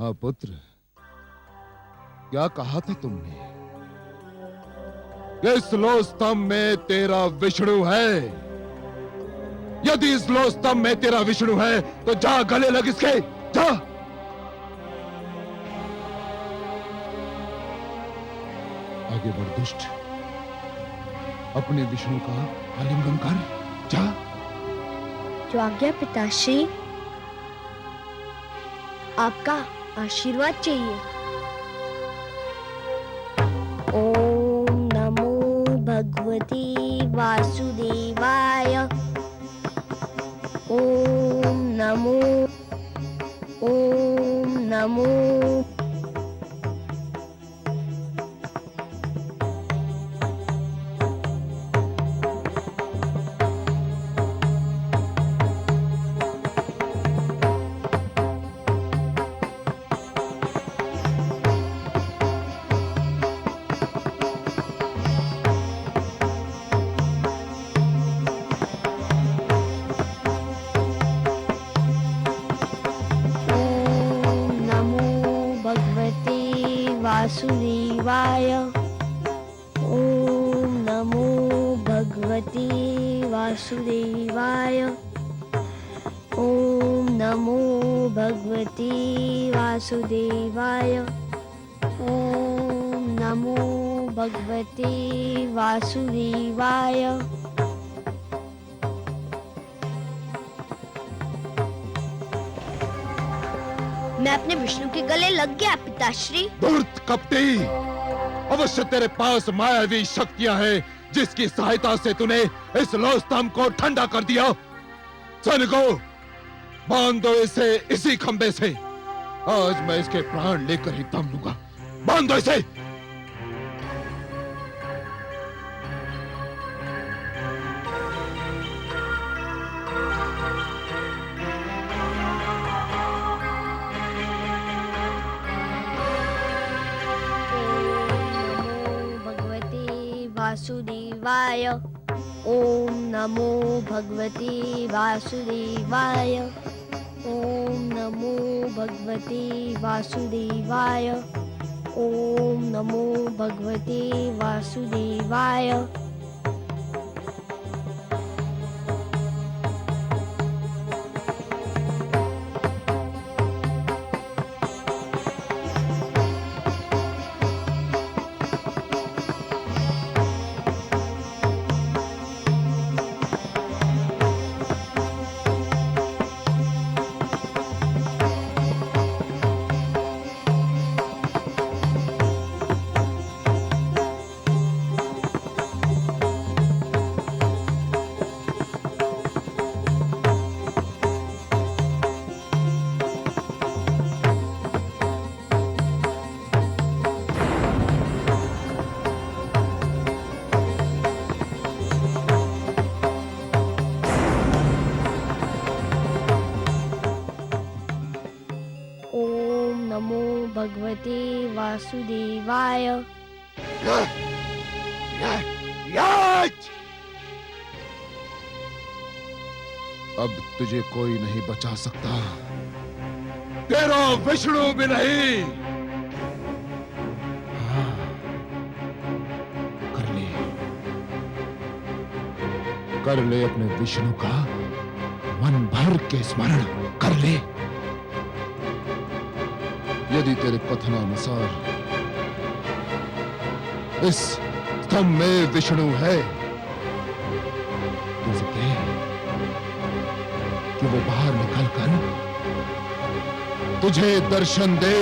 हाँ पुत्र, क्या कहा था तुमने? इस लो स्तंभ में तेरा विष्णु है। यदि इस लो स्तंभ में तेरा विष्णु है तो जा गले लग इसके, जा। आगे बढ़ दुष्ट, अपने विष्णु का आलिंगन कर, जा। जो आज्ञा पिताश्री, आपका आशीर्वाद चाहिए। ओम नमो भगवते वासुदेवाय। ओम नमो, ओम नमो। वासुदेवाय। ओम नमो भगवते वासुदेवाय। ओम नमो भगवते वासुदेवाय। ओम नमो भगवते वासुदेवाय। मैं अपने विष्णु के गले लग गया पिताश्री। धूर्त कपटी, अवश्य तेरे पास मायावी शक्तियां हैं जिसकी सहायता से तूने इस लो स्तंभ को ठंडा कर दिया। सैनिकों, बांध दो इसे इसी खंबे से। आज मैं इसके प्राण लेकर ही दम लूंगा। बांध दो इसे। वासुदेवाय। ओम नमो भगवते वासुदेवाय। ओम नमो भगवते वासुदेवाय। ओम नमो भगवते वासुदेवाय। भगवते वासुदेवाय। अब तुझे कोई नहीं बचा सकता, तेरा विष्णु भी नहीं। हाँ, कर ले अपने विष्णु का मन भर के स्मरण कर ले। यदि तेरे कथनानुसार इस स्तंभ में विष्णु है तो उसे कह कि वो बाहर निकलकर तुझे दर्शन दे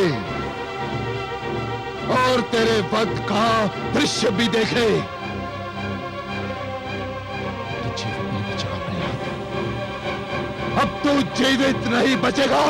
और तेरे वध का दृश्य भी देखे। तो जीवित नहीं बचेगा प्रहलाद, अब तू जीवित नहीं बचेगा।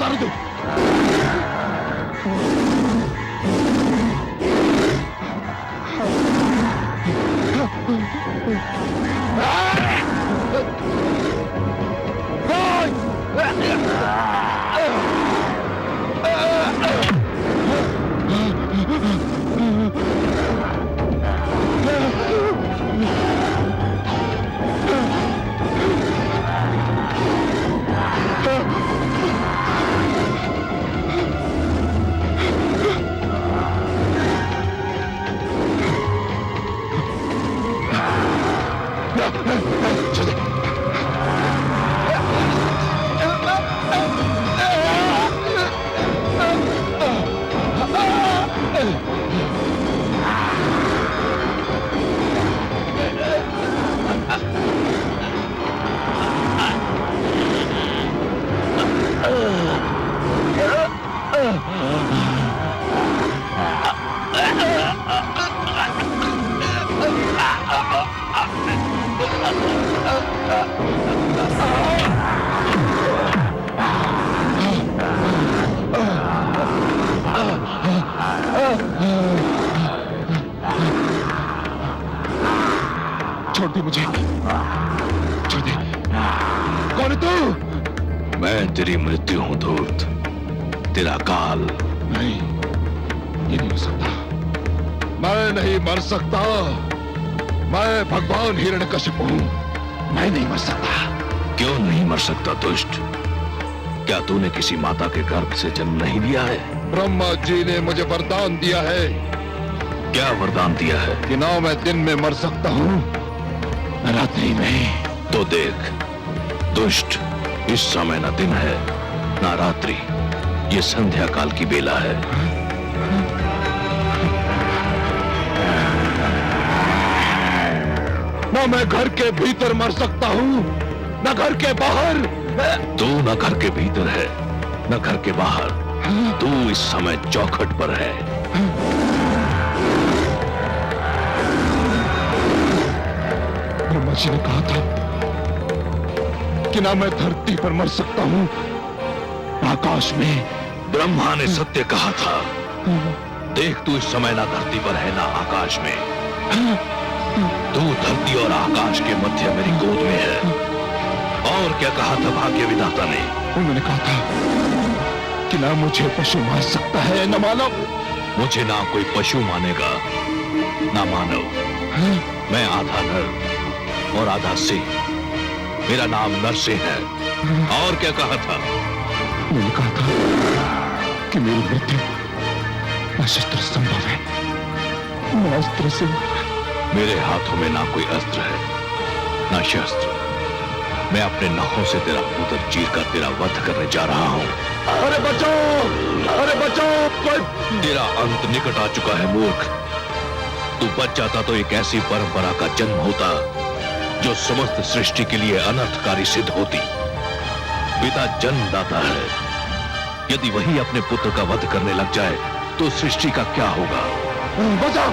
उतारो तू। छोड़ दे मुझे, छोड़ दे। कौन है तू? मैं तेरी मृत्यु हूं धूर्त, तेरा काल। नहीं, ये नहीं हो सकता। मैं नहीं मर सकता। मैं भगवान हिरण्यकशिपु हूं। मैं नहीं मर सकता। क्यों नहीं मर सकता दुष्ट? क्या तूने किसी माता के गर्भ से जन्म नहीं लिया है? ब्रह्मा जी ने मुझे वरदान दिया है। क्या वरदान दिया है? कि ना मैं दिन में मर सकता हूं, न रात्रि में। तो देख दुष्ट, इस समय न दिन है ना रात्रि, ये संध्या काल की बेला है। ना मैं घर के भीतर मर सकता हूं, न घर के बाहर। तू न घर के भीतर है न घर के बाहर, तू इस समय चौखट पर है। ब्रह्मा जी ने कहा था कि ना मैं धरती पर मर सकता हूं, आकाश में। ब्रह्मा ने सत्य कहा था। देख तू इस समय ना धरती पर है ना आकाश में, तू धरती और आकाश के मध्य मेरी गोद में है। और क्या कहा था भाग्य विधाता ने? उन्होंने कहा था कि ना मुझे पशु मार सकता है न मानव। मुझे ना कोई पशु मानेगा ना मानव। मैं आधा नर और आधा सिंह, मेरा नाम नरसिंह है। और क्या कहा था? उन्होंने कहा था कि मेरी मृत्यु न शस्त्र संभव है न अस्त्र से। मेरे हाथों में ना कोई अस्त्र है ना शस्त्र। मैं अपने नखों से तेरा उदर चीर कर तेरा वध करने जा रहा हूं। अरे बचाओ, अरे बचाओ, कोई। तेरा अंत निकट आ चुका है मूर्ख। तू बच जाता तो एक ऐसी परंपरा का जन्म होता जो समस्त सृष्टि के लिए अनर्थकारी सिद्ध होती। पिता जन्मदाता है, यदि वही अपने पुत्र का वध करने लग जाए तो सृष्टि का क्या होगा? बचाओ।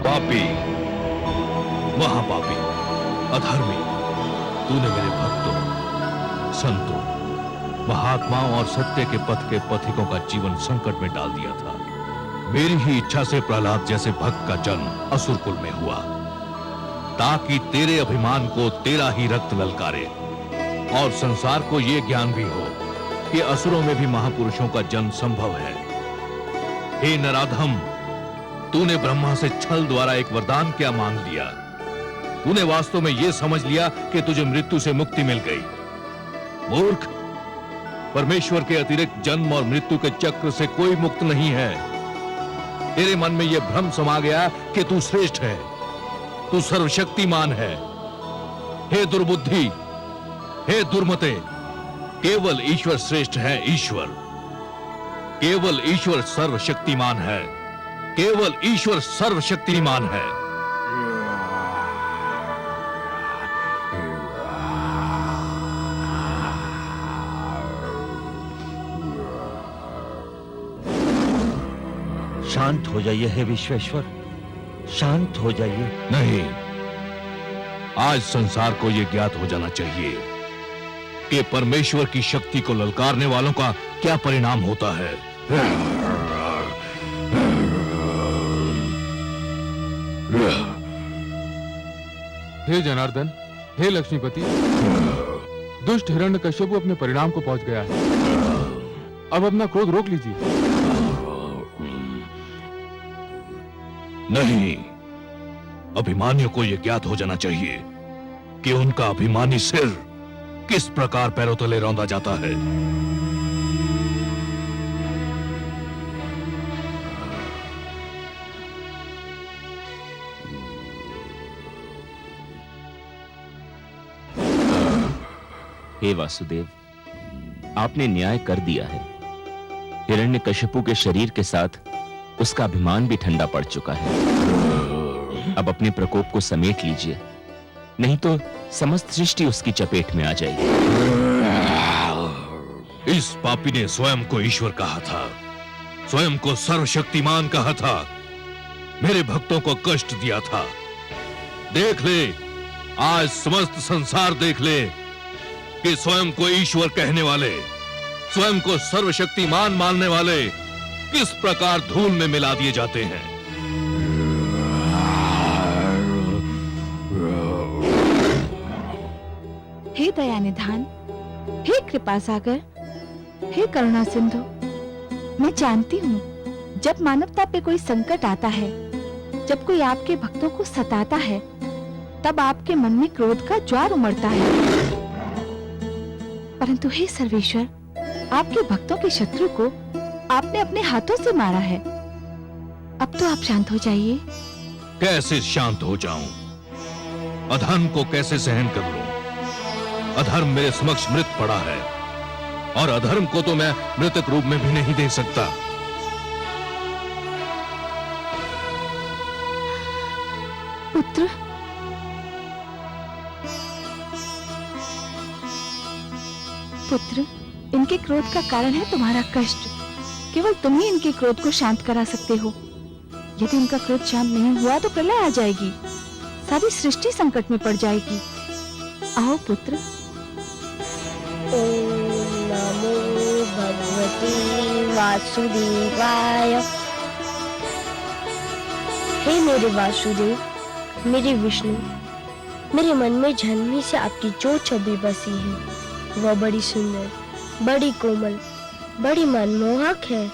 पापी, महापापी, अधर्मी, तूने मेरे भक्तों, संतों, महात्माओं और सत्य के पथ के पथिकों का जीवन संकट में डाल दिया था। मेरी ही इच्छा से प्रहलाद जैसे भक्त का जन्म असुरकुल में हुआ, ताकि तेरे अभिमान को तेरा ही रक्त ललकारे और संसार को यह ज्ञान भी हो कि असुरों में भी महापुरुषों का जन्म संभव है। हे नराधम, तूने ब्रह्मा से छल द्वारा एक वरदान क्या मांग लिया? तूने वास्तव में यह समझ लिया कि तुझे मृत्यु से मुक्ति मिल गई। मूर्ख, परमेश्वर के अतिरिक्त जन्म और मृत्यु के चक्र से कोई मुक्त नहीं है। तेरे मन में यह भ्रम समा गया कि तू श्रेष्ठ है, तू सर्वशक्तिमान है। हे दुर्बुद्धि, हे दुर्मते, केवल ईश्वर श्रेष्ठ है। ईश्वर, केवल ईश्वर सर्वशक्तिमान है, केवल ईश्वर सर्वशक्तिमान है। शांत हो जाइए हे विश्वेश्वर, शांत हो जाइए। नहीं, आज संसार को यह ज्ञात हो जाना चाहिए कि परमेश्वर की शक्ति को ललकारने वालों का क्या परिणाम होता है। हे जनार्दन, हे लक्ष्मीपति, दुष्ट हिरण्यकश्यप अपने परिणाम को पहुंच गया है। अब अपना क्रोध रोक लीजिए। नहीं, अभिमानियों को यह ज्ञात हो जाना चाहिए कि उनका अभिमानी सिर किस प्रकार पैरों तले रौंदा जाता है। हे वासुदेव, आपने न्याय कर दिया है। हिरण्यकशिपु के शरीर के साथ उसका अभिमान भी ठंडा पड़ चुका है। अब अपने प्रकोप को समेट लीजिए, नहीं तो समस्त सृष्टि उसकी चपेट में आ जाएगी। इस पापी ने स्वयं को ईश्वर कहा था, स्वयं को सर्वशक्तिमान कहा था, मेरे भक्तों को कष्ट दिया था। देख ले, आज समस्त संसार देख ले कि स्वयं को ईश्वर कहने वाले, स्वयं को सर्वशक्तिमान मानने वाले किस प्रकार धूल में मिला दिए जाते हैं। हे दया निधान, हे कृपा सागर, हे करुणा सिंधु, मैं जानती हूँ जब मानवता पे कोई संकट आता है, जब कोई आपके भक्तों को सताता है, तब आपके मन में क्रोध का ज्वार उमड़ता है। परंतु हे सर्वेश्वर, आपके भक्तों के शत्रु को आपने अपने हाथों से मारा है। अब तो आप शांत हो जाइए। कैसे शांत हो जाऊं? अधर्म को कैसे सहन कर लूं? अधर्म मेरे समक्ष मृत पड़ा है और अधर्म को तो मैं मृतक रूप में भी नहीं दे सकता। पुत्र, पुत्र, इनके क्रोध का कारण है तुम्हारा कष्ट। केवल तुम ही इनके क्रोध को शांत करा सकते हो। यदि इनका क्रोध शांत नहीं हुआ तो प्रलय आ जाएगी, सारी सृष्टि संकट में पड़ जाएगी। आओ पुत्र। ओम नमो भगवते वासुदेवाय। हे मेरे वासुदेव, मेरे विष्णु, मेरे मन में जन्मी से आपकी जो छवि बसी है वह बड़ी सुंदर, बड़ी कोमल, बड़ी मनमोहक है।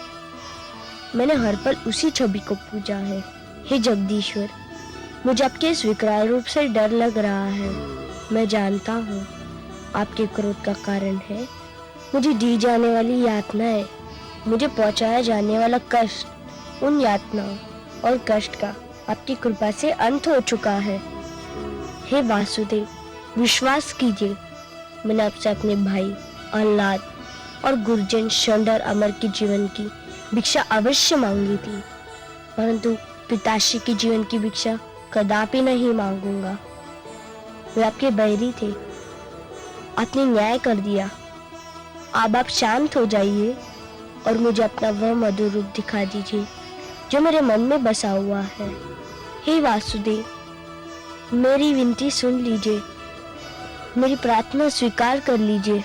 मैंने हर पल उसी छवि को पूजा है। हे जगदीश्वर, मुझे आपके इस विकराल रूप से डर लग रहा है। मैं जानता हूँ आपके क्रोध का कारण है मुझे दी जाने वाली यातनाएं, मुझे पहुँचाया जाने वाला कष्ट। उन यातनाओं और कष्ट का आपकी कृपा से अंत हो चुका है। हे वासुदेव, विश्वास कीजिए, मैंने आपसे अपने भाई अल्लाद और गुरुजन शंडर अमर के जीवन की भिक्षा अवश्य मांगी थी, परंतु पिताश्री के जीवन की भिक्षा कदापि नहीं मांगूंगा। वे आपके बैरी थे, आपने न्याय कर दिया। अब आप शांत हो जाइए और मुझे अपना वह मधुर रूप दिखा दीजिए जो मेरे मन में बसा हुआ है। हे वासुदेव, मेरी विनती सुन लीजिए, मेरी प्रार्थना स्वीकार कर लीजिए।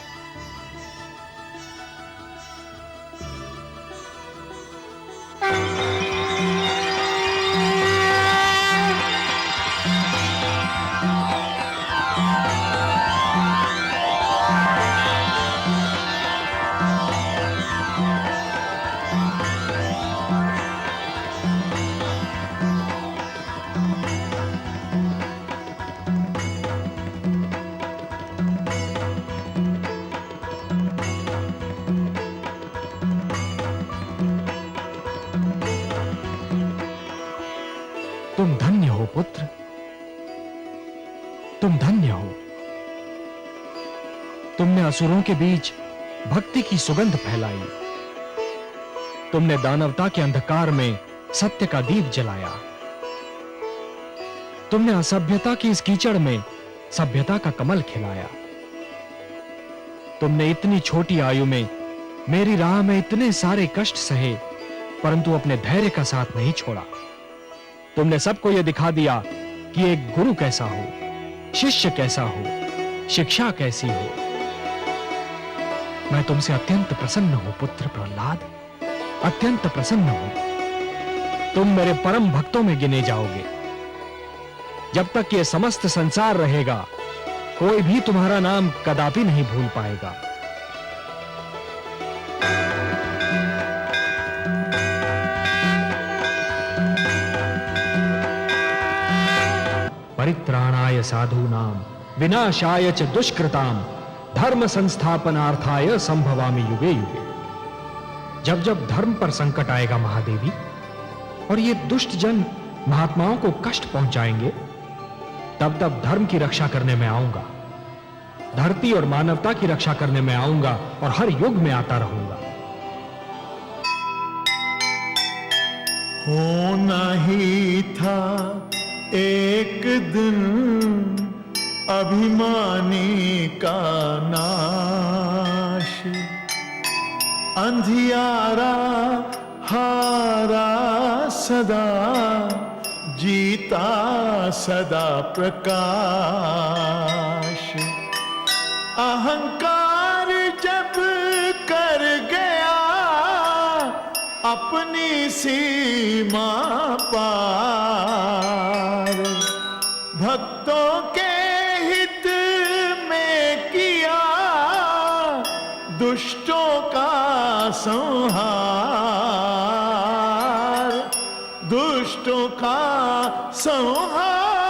तुम धन्य हो। तुमने असुरों के बीच भक्ति की सुगंध फैलाई। तुमने दानवता के अंधकार में सत्य का दीप जलाया। तुमने असभ्यता की इस कीचड़ में सभ्यता का कमल खिलाया। तुमने इतनी छोटी आयु में मेरी राह में इतने सारे कष्ट सहे, परंतु अपने धैर्य का साथ नहीं छोड़ा। तुमने सबको यह दिखा दिया कि एक गुरु कैसा हो, शिष्य कैसा हो, शिक्षा कैसी हो। मैं तुमसे अत्यंत प्रसन्न हूं पुत्र प्रहलाद, अत्यंत प्रसन्न हूं। तुम मेरे परम भक्तों में गिने जाओगे। जब तक ये समस्त संसार रहेगा, कोई भी तुम्हारा नाम कदापि नहीं भूल पाएगा। परित्राणाय साधूनां विनाशाय च दुष्कृतां धर्म संस्थापनार्थाय संभवामि युगे युगे। जब जब धर्म पर संकट आएगा महादेवी, और ये दुष्ट जन महात्माओं को कष्ट पहुंचाएंगे, तब तब धर्म की रक्षा करने में आऊंगा, धरती और मानवता की रक्षा करने में आऊंगा और हर युग में आता रहूंगा। होना ही था एक दिन अभिमानी का नाश, अंधियारा हारा सदा, जीता सदा प्रकाश। अहंकार जब कर गया अपनी सीमा पार, भक्तों के हित में किया दुष्टों का संहार, दुष्टों का संहार।